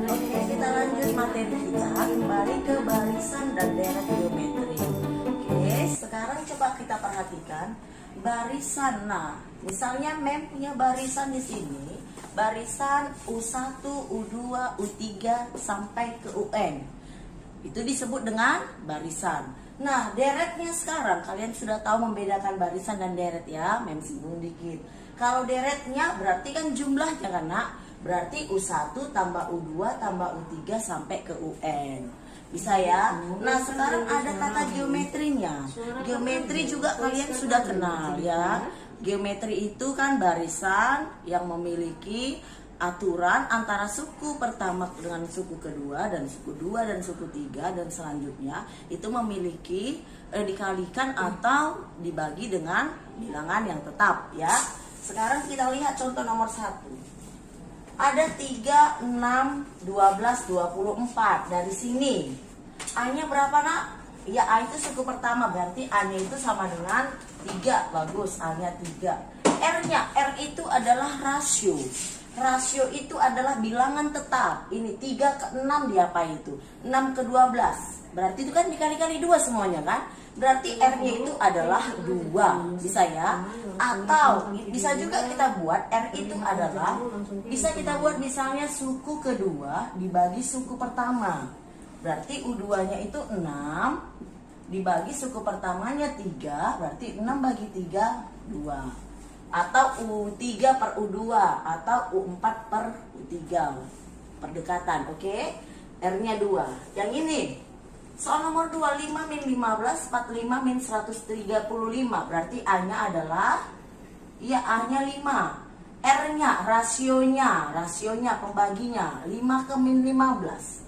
Oke, kita lanjut materi kita, kembali ke barisan dan deret geometri. Oke, sekarang coba kita perhatikan barisan. Nah, misalnya mem punya barisan di sini, barisan U1, U2, U3 sampai ke UN. Itu disebut dengan barisan. Nah, deretnya sekarang kalian sudah tahu membedakan barisan dan deret ya, mem singgung dikit. Kalau deretnya berarti kan jumlahnya kan nak, berarti U1 tambah U2 tambah U3 sampai ke UN. Bisa ya? Nah, sekarang ada kata geometrinya. Geometri juga kalian sudah kenal ya. Geometri itu kan barisan yang memiliki aturan antara suku pertama dengan suku kedua dan suku dua dan suku tiga, dan selanjutnya itu memiliki dikalikan atau dibagi dengan bilangan yang tetap ya. Sekarang kita lihat contoh nomor 1. Ada 3, 6, 12, 24. Dari sini A-nya berapa nak? Ya, A itu suku pertama, berarti A-nya itu sama dengan 3. Bagus, A-nya 3. R-nya, R itu adalah rasio. Rasio itu adalah bilangan tetap. Ini 3 ke 6 diapa itu? 6 ke 12. Berarti itu kan dikali-kali 2 semuanya kan? Berarti R-nya itu adalah 2. Bisa ya? Atau bisa juga kita buat R itu adalah, bisa kita buat misalnya suku kedua dibagi suku pertama. Berarti U2-nya itu 6 dibagi suku pertamanya 3, berarti 6 bagi 3, 2. Atau U3 per U2 atau U4 per U3. Perdekatan, oke? R-nya 2. Yang ini soal nomor 2, 5 min 15, 45 min 135. Berarti A-nya adalah, ya A-nya 5. R-nya, rasionya, pembaginya 5 ke min 15.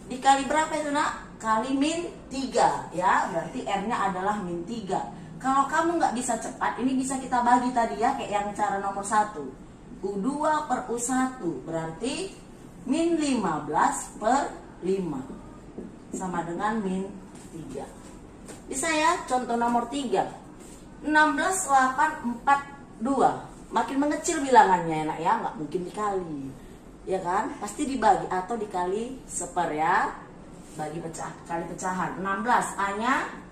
Dikali berapa itu nak? Kali min 3 ya. Berarti R-nya adalah min 3. Kalau kamu nggak bisa cepat, ini bisa kita bagi tadi ya, kayak yang cara nomor 1. U2 per U1 berarti min 15 per 5 sama dengan min 3. Bisa ya? Contoh nomor 3. 16, 8, 4, 2. Makin mengecil bilangannya enak ya, nggak mungkin dikali. Ya kan? Pasti dibagi atau dikali seper ya. Bagi pecah, kali pecahan. 16 A-nya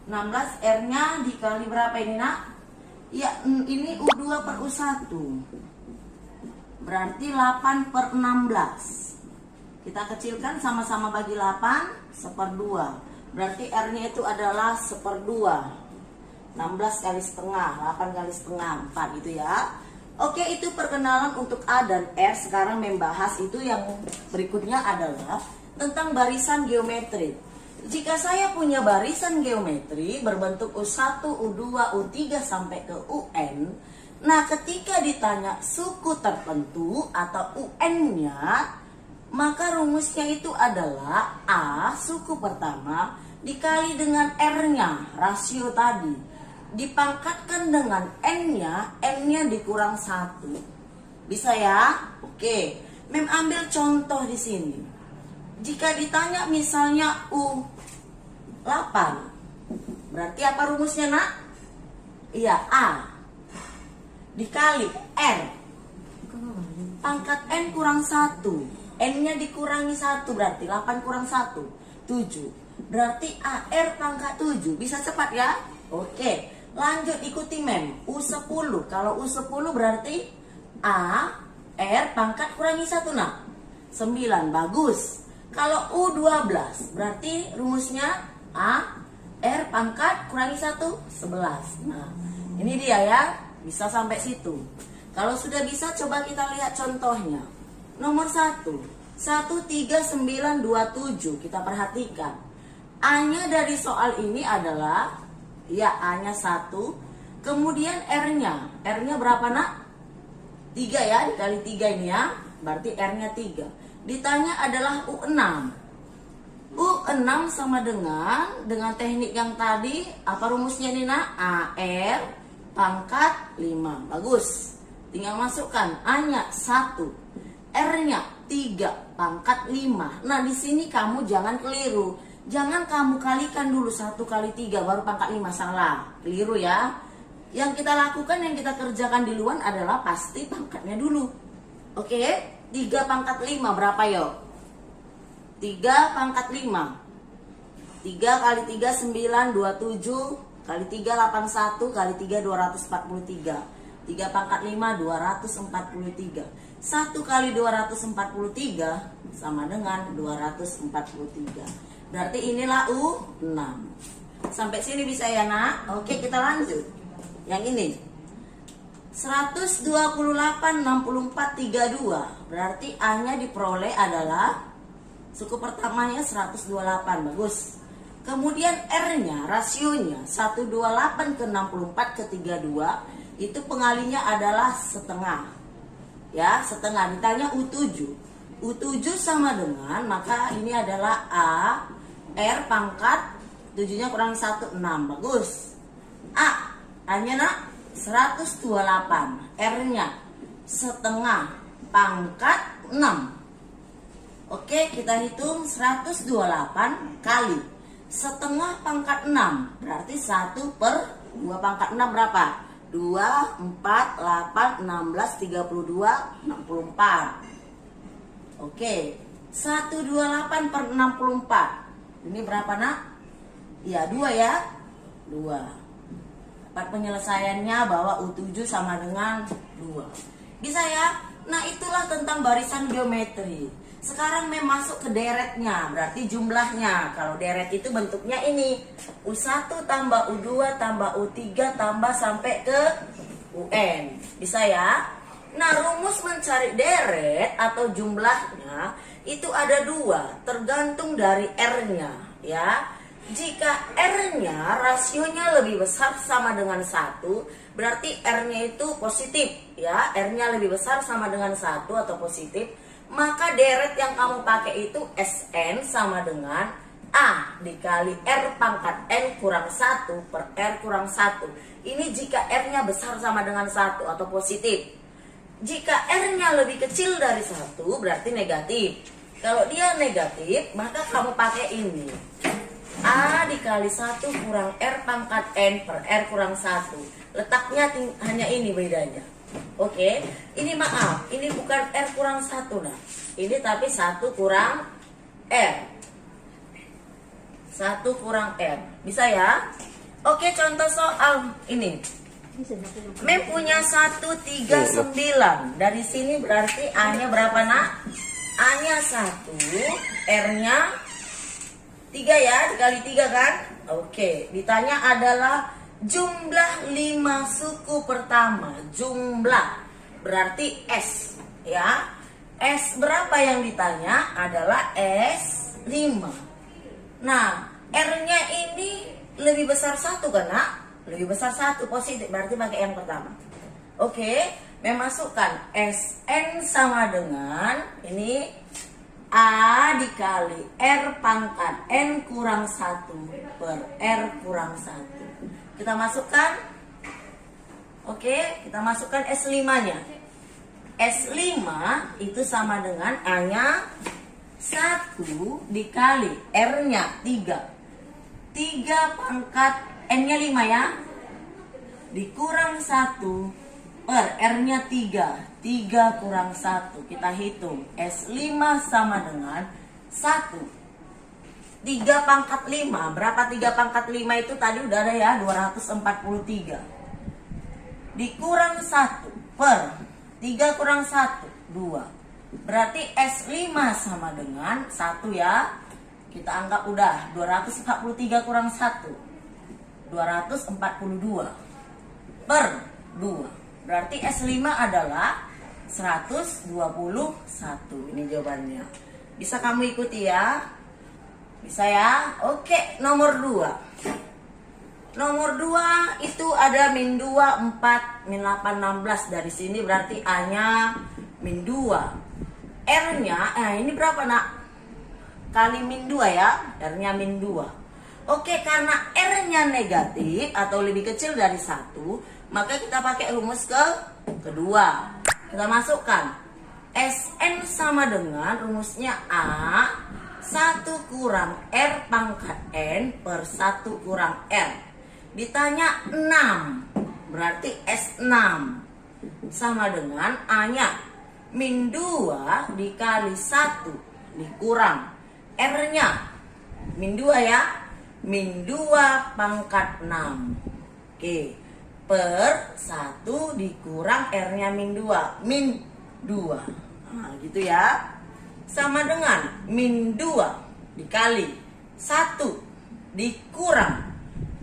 16, R-nya dikali berapa ini nak? Ya, ini U2 per U1. Berarti 8 per 16. Kita kecilkan sama-sama bagi 8, seper 2. Berarti R-nya itu adalah seper 2. 16 kali setengah, 8 kali setengah, 4 gitu ya. Oke, itu perkenalan untuk A dan R. Sekarang membahas itu yang berikutnya adalah tentang barisan geometri. Jika saya punya barisan geometri berbentuk U1, U2, U3 sampai ke UN, nah ketika ditanya suku tertentu atau UN-nya, maka rumusnya itu adalah A, suku pertama, dikali dengan R-nya, rasio tadi, dipangkatkan dengan N-nya, N-nya dikurang 1. Bisa ya? Oke, mem ambil contoh di sini. Jika ditanya misalnya U8, berarti apa rumusnya nak? Iya, A dikali R pangkat N kurang 1. N-nya dikurangi 1, berarti 8 kurang 1, 7. Berarti AR pangkat 7. Bisa cepat ya? Oke, lanjut ikuti mem. U10. Kalau U10 berarti A R pangkat kurangi 1 nak? 9. Bagus. Kalau U12 berarti rumusnya A R pangkat kurangi 1, 11. Nah, ini dia ya, bisa sampai situ. Kalau sudah bisa, coba kita lihat contohnya. Nomor 1, 13927. Kita perhatikan. A-nya dari soal ini adalah, ya A-nya 1. Kemudian R-nya. R-nya berapa nak? 3 ya, dikali 3 ini ya. Berarti R-nya 3. Ditanya adalah U6. U6 sama dengan teknik yang tadi, apa rumusnya nih nak? AR pangkat 5. Bagus. Tinggal masukkan A-nya 1, R-nya 3 pangkat 5. Nah, di sini kamu jangan keliru. Jangan kamu kalikan dulu 1 kali 3 baru pangkat 5, salah. Keliru ya. Yang kita lakukan, yang kita kerjakan di luar adalah pasti pangkatnya dulu. Oke, 3 pangkat 5 berapa yo? 3 pangkat 5. 3 kali 3 9, 27 kali 3 81 kali 3 243. 3 pangkat 5 243. 1 kali 243 sama dengan 243. Berarti inilah U6. Sampai sini bisa ya nak? Oke, kita lanjut. Yang ini 128 64 32. Berarti A-nya diperoleh adalah suku pertamanya 128. Bagus. Kemudian R-nya, rasionya 128 ke 64 ke 32. Itu pengalinya adalah setengah. Ya, setengah. Ditanya U7. U7 sama dengan, maka ini adalah A, R pangkat 7-nya kurang 1, 6. Bagus. A-nya nak 128. R-nya setengah pangkat 6. Oke, kita hitung 128 kali setengah pangkat 6. Berarti 1 per 2 pangkat 6 berapa? 2, 4, 8, 16, 32, 64. Oke, 128 per 64. Ini berapa nak? Iya, 2 ya? 2. Dapat penyelesaiannya bahwa U7 sama dengan 2. Bisa ya? Nah, itulah tentang barisan geometri. Sekarang masuk ke deretnya, berarti jumlahnya. Kalau deret itu bentuknya ini. U1 tambah U2 tambah U3 tambah sampai ke UN. Bisa ya? Nah, rumus mencari deret atau jumlahnya itu ada 2, tergantung dari R-nya ya. Jika R-nya rasionya lebih besar sama dengan 1, berarti R-nya itu positif ya. R-nya lebih besar sama dengan 1 atau positif, maka deret yang kamu pakai itu Sn sama dengan A dikali R pangkat N kurang 1 per R kurang 1. Ini jika R-nya besar sama dengan 1 atau positif. Jika R-nya lebih kecil dari 1 berarti negatif. Kalau dia negatif, maka kamu pakai ini. A dikali 1 kurang R pangkat N per R kurang 1. Letaknya hanya ini bedanya. Oke, ini maaf, ini bukan R kurang 1 nah. Ini tapi 1 kurang R. 1 kurang R. Bisa ya? Oke, contoh soal ini. Mem punya 139. Dari sini berarti A-nya berapa nak? A-nya 1, R-nya 3 ya, dikali 3 kan? Oke, ditanya adalah jumlah 5 suku pertama. Jumlah berarti S ya. S berapa yang ditanya adalah S5. Nah, R-nya ini lebih besar 1 kan nak? Lebih besar 1, positif, berarti pakai yang pertama. Oke, memasukkan Sn sama dengan ini A dikali R pangkat N kurang 1 per R kurang 1. Kita masukkan. Oke, kita masukkan S5-nya. S5 itu sama dengan A-nya 1 dikali R-nya 3. 3 pangkat N-nya 5 ya. Dikurang 1 per R-nya 3. 3 kurang 1. Kita hitung. S5 sama dengan 1. 3 pangkat 5. Berapa 3 pangkat 5 itu tadi udah ada ya. 243. Dikurang 1 per 3 kurang 1. 2. Berarti S5 sama dengan 1 ya. Kita anggap udah. 243 kurang 1. 242. Per 2. Berarti S5 adalah 121. Ini jawabannya. Bisa kamu ikuti ya? Bisa ya? Oke, nomor 2. Nomor 2 itu ada min 2, 4, min 8, 16. Dari sini berarti A-nya min 2. R-nya, ini berapa nak? Kali min 2 ya. R-nya min 2. Oke, karena R-nya negatif atau lebih kecil dari 1, maka kita pakai rumus kedua. Kita masukkan Sn sama dengan rumusnya A 1 kurang R pangkat N per 1 kurang R. Ditanya 6. berarti S6 sama dengan A-nya min 2 dikali 1 dikurang R-nya min 2 ya, min 2 pangkat 6. Oke, per 1 dikurang R-nya min 2, min 2. Nah, gitu ya. Sama dengan min 2 dikali 1 dikurang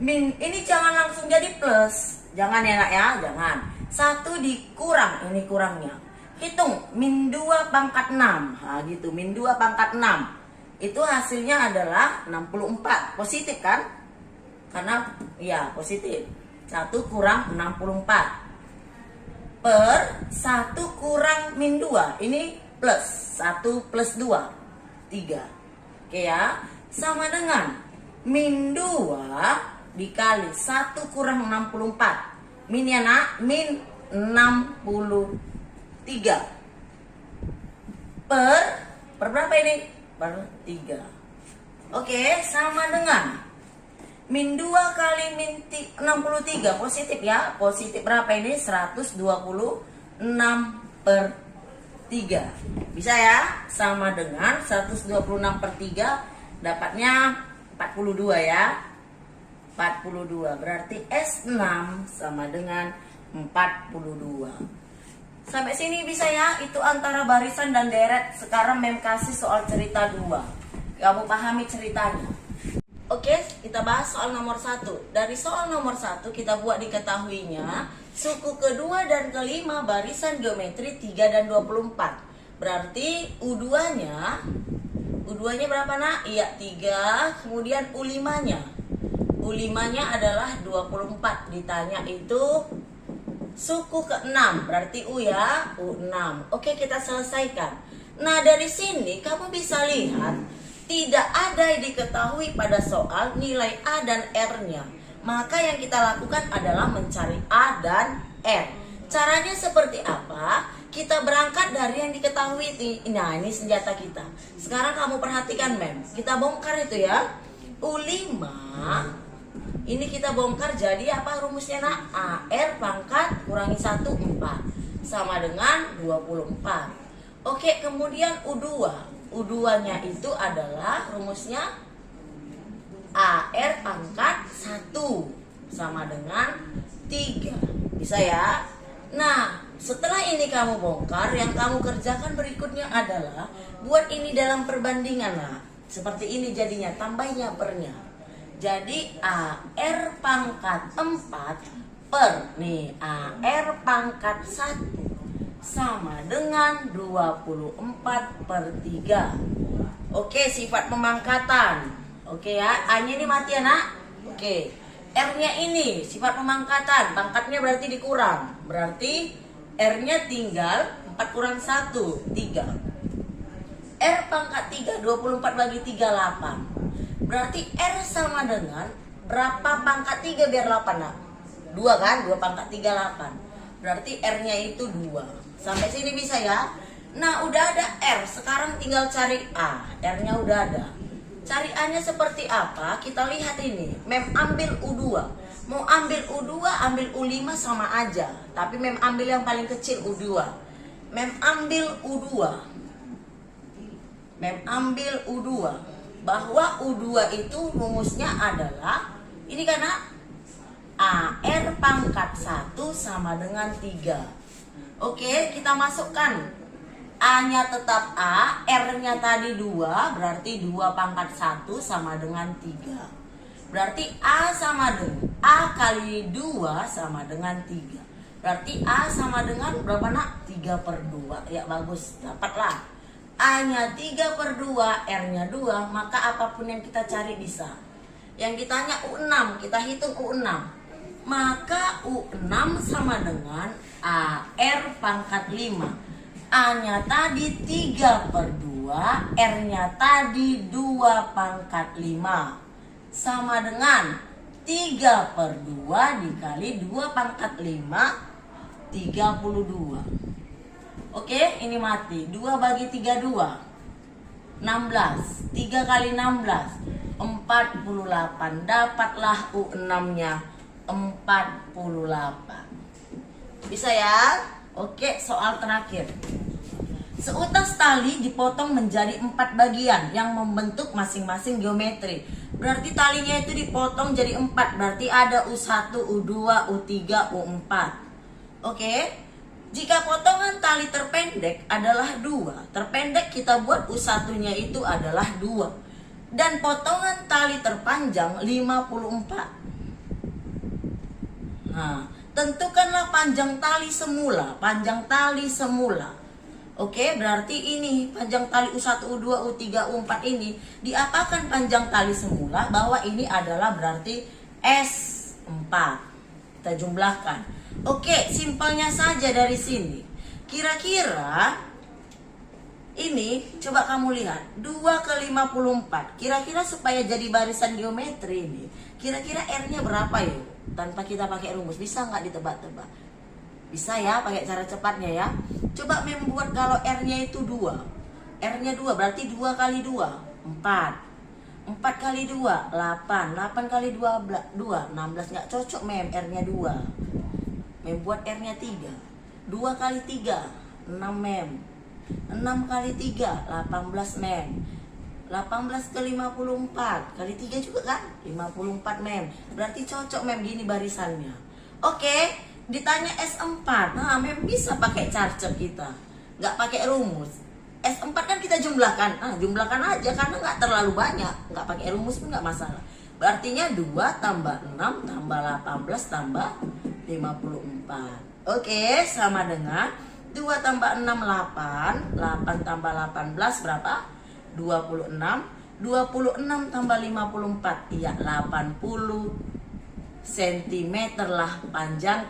min, ini jangan langsung jadi plus. Jangan ya nak ya, jangan. 1 dikurang, ini kurangnya. Hitung min 2 pangkat 6. Nah gitu, min 2 pangkat 6. Itu hasilnya adalah 64. Positif kan? Karena ya positif. 1 kurang 64. Per 1 kurang min 2. Ini plus. 1 plus 2. 3. Oke ya. Sama dengan min 2 dikali 1 kurang 64. Min ya nak, min 63. Per berapa ini? Per 3. Oke, sama dengan min 2 kali min 63. Positif ya. Positif berapa ini? 126 per 3. Bisa ya? Sama dengan 126 per 3. Dapatnya 42 ya. 42 berarti S6 sama dengan 42. Sampai sini bisa ya, itu antara barisan dan deret. Sekarang Mem kasih soal cerita 2. Kamu pahami ceritanya. Oke, kita bahas soal nomor 1. Dari soal nomor 1 kita buat diketahuinya suku kedua dan kelima barisan geometri 3 dan 24. Berarti U2-nya berapa nak? Iya 3, kemudian U5-nya. U5-nya adalah 24. Ditanya itu suku ke-6, berarti U ya, U6. Oke, kita selesaikan. Nah, dari sini kamu bisa lihat tidak ada yang diketahui pada soal nilai A dan R-nya. Maka yang kita lakukan adalah mencari A dan R. Caranya seperti apa? Kita berangkat dari yang diketahui. Nah, ini senjata kita. Sekarang kamu perhatikan Mem. Kita bongkar itu ya. U5 ini kita bongkar jadi apa rumusnya nak? AR pangkat kurangi 1, 4 sama dengan 24. Oke, kemudian U2. U2-nya itu adalah rumusnya AR pangkat 1 sama dengan 3. Bisa ya? Nah, setelah ini kamu bongkar, yang kamu kerjakan berikutnya adalah buat ini dalam perbandingan. Nah, seperti ini jadinya, tambahnya pernya. Jadi AR pangkat 4 per nih AR pangkat 1 sama dengan 24 per 3. Oke, sifat pemangkatan. Oke ya, A-nya ini mati ya nak. Oke, R-nya ini sifat pemangkatan. Pangkatnya berarti dikurang. Berarti R-nya tinggal 4 kurang 1, 3. R pangkat 3, 24 bagi 3, 8. Berarti R sama dengan berapa pangkat 3 biar 8 nak? 2 kan? 2 pangkat 3, 8. Berarti R-nya itu 2. Sampai sini bisa ya? Nah, udah ada R. Sekarang tinggal cari A. R-nya udah ada. Cari A-nya seperti apa? Kita lihat ini. Mem ambil U2. Mau ambil U2, ambil U5 sama aja. Tapi Mem ambil yang paling kecil U2. Mem ambil U2. Mem ambil U2. Bahwa U2 itu rumusnya adalah ini karena AR pangkat 1 sama dengan 3. Oke, kita masukkan. A-nya tetap A, R-nya tadi 2, berarti 2 pangkat 1 sama dengan 3. Berarti A sama dengan A kali 2 sama dengan 3. Berarti A sama dengan berapa nak? 3 per 2. Ya bagus, dapatlah. A-nya 3 per 2, R-nya 2, maka apapun yang kita cari bisa. Yang ditanya U6, kita hitung U6. Maka U6 sama dengan AR pangkat 5. A-nya tadi 3 per 2, R-nya tadi 2 pangkat 5. Sama dengan 3 per 2 dikali 2 pangkat 5, 32. Oke, ini mati. 2 bagi 3, 2. 16. 3 kali 16. 48. Dapatlah U6-nya Bisa ya? Oke, soal terakhir. Seutas tali dipotong menjadi 4 bagian yang membentuk masing-masing geometri. Berarti talinya itu dipotong jadi 4. Berarti ada U1, U2, U3, U4. Oke. Jika potongan tali terpendek adalah 2, terpendek kita buat U1-nya itu adalah 2. Dan potongan tali terpanjang 54. Nah, tentukanlah panjang tali semula. Oke, berarti ini panjang tali U1, U2, U3, U4 ini diapakan panjang tali semula, bahwa ini adalah berarti S4. Kita jumlahkan. Oke, simpelnya saja dari sini. Kira-kira ini, coba kamu lihat, 2 ke 54. Kira-kira supaya jadi barisan geometri ini, kira-kira R-nya berapa yuk? Tanpa kita pakai rumus, bisa nggak ditebak-tebak? Bisa ya, pakai cara cepatnya ya. Coba membuat kalau R-nya itu 2. R-nya 2, berarti 2 kali 2, 4. 4 kali 2, 8. 8 kali 2, 16. Nggak cocok mem, R-nya 2. Membuat R-nya 3. 2 kali 3, 6 mem. 6 kali 3, 18 mem. 18 ke 54 kali 3 juga kan? 54 mem. Berarti cocok mem, gini barisannya. Oke, ditanya S4. Nah, mem bisa pakai carcep kita. Nggak pakai rumus. S4 kan kita jumlahkan. Jumlahkan aja karena nggak terlalu banyak. Nggak pakai rumus pun nggak masalah. Berartinya 2 tambah 6 tambah 18 tambah 54. Oke, sama dengan 2 tambah 6, 8. 8 tambah 18 berapa? 26. 26 tambah 54. Iya, 80 cm lah panjang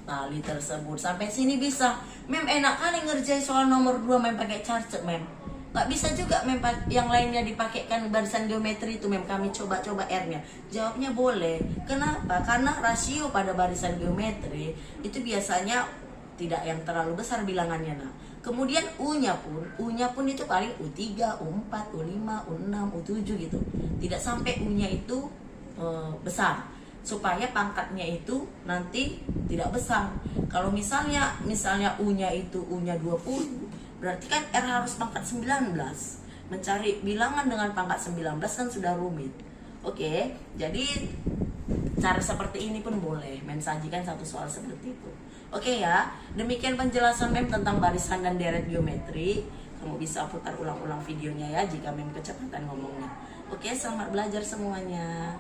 tali tersebut. Sampai sini bisa. Mem enak kali ngerjain soal nomor 2 mem pakai carcet mem. Gak bisa juga mem yang lainnya dipakaikan barisan geometri itu mem. Kami coba-coba R-nya. Jawabnya boleh. Kenapa? Karena rasio pada barisan geometri itu biasanya tidak yang terlalu besar bilangannya. Nah, kemudian U-nya pun itu paling U3, U4, U5, U6, U7 gitu. Tidak sampai U-nya itu besar. Supaya pangkatnya itu nanti tidak besar. Kalau misalnya U-nya itu U-nya 20, berarti kan R harus pangkat 19. Mencari bilangan dengan pangkat 19 kan sudah rumit. Oke, jadi cara seperti ini pun boleh. Mem sajikan satu soal seperti itu. Oke ya, demikian penjelasan mem tentang barisan dan deret geometri. Kamu bisa putar ulang-ulang videonya ya jika mem kecepatan ngomongnya. Oke, selamat belajar semuanya.